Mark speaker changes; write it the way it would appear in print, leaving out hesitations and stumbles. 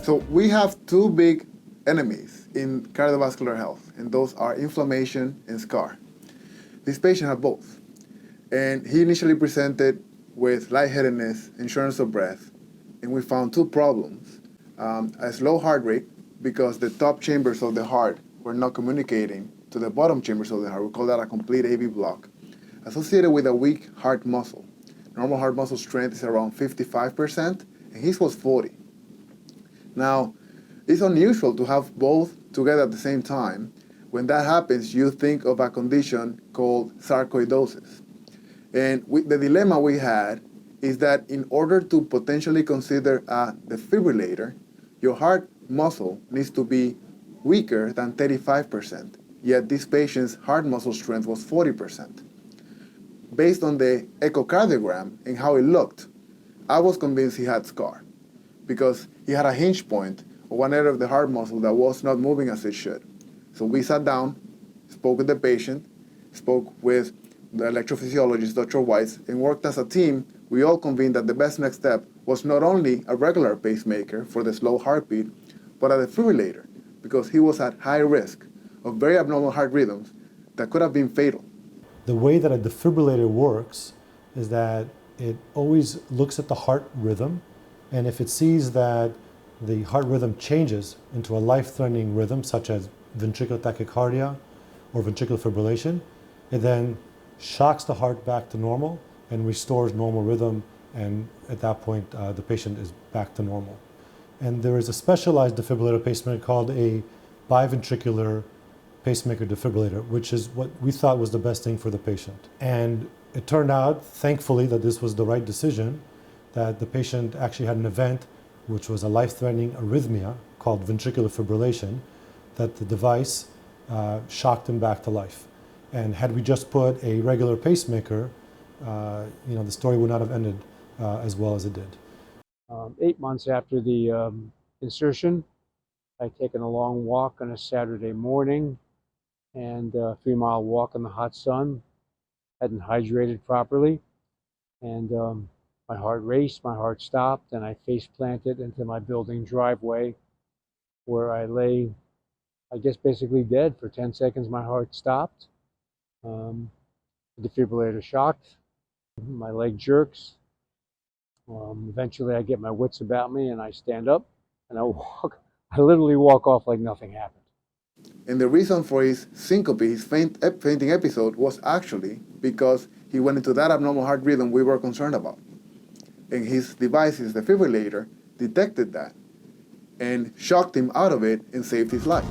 Speaker 1: So we have two big enemies in cardiovascular health, and those are inflammation and scar. This patient had both, and he initially presented with lightheadedness and shortness of breath, and we found two problems. A slow heart rate, because the top chambers of the heart were not communicating to the bottom chambers of the heart. We call that a complete AV block, associated with a weak heart muscle. Normal heart muscle strength is around 55%, and his was 40. Now, it's unusual to have both together at the same time. When that happens, you think of a condition called sarcoidosis. And the dilemma we had is that in order to potentially consider a defibrillator, your heart muscle needs to be weaker than 35%, yet this patient's heart muscle strength was 40%. Based on the echocardiogram and how it looked, I was convinced he had scar because he had a hinge point or one area of the heart muscle that was not moving as it should. So we sat down, spoke with the patient, spoke with the electrophysiologist, Dr. Weitz, and worked as a team. We all convened that the best next step was not only a regular pacemaker for the slow heartbeat, but a defibrillator, because he was at high risk of very abnormal heart rhythms that could have been fatal.
Speaker 2: The way that a defibrillator works is that it always looks at the heart rhythm, and if it sees that the heart rhythm changes into a life-threatening rhythm, such as ventricular tachycardia or ventricular fibrillation, it then shocks the heart back to normal and restores normal rhythm, and at that point the patient is back to normal. And there is a specialized defibrillator pacemaker called a biventricular pacemaker defibrillator, which is what we thought was the best thing for the patient. And it turned out, thankfully, that this was the right decision, that the patient actually had an event which was a life-threatening arrhythmia called ventricular fibrillation, that the device shocked him back to life. And had we just put a regular pacemaker, the story would not have ended as well as it did.
Speaker 3: 8 months after the insertion, I'd taken a long walk on a Saturday morning and a 3-mile walk in the hot sun. Hadn't hydrated properly, and my heart raced, my heart stopped, and I face planted into my building driveway, where I lay, I guess, basically dead. For 10 seconds my heart stopped. The defibrillator shocked. My leg jerks. Eventually I get my wits about me and I stand up and I literally walk off like nothing happened.
Speaker 1: And the reason for his syncope, his fainting episode, was actually because he went into that abnormal heart rhythm we were concerned about. And his device, his defibrillator, detected that and shocked him out of it and saved his life.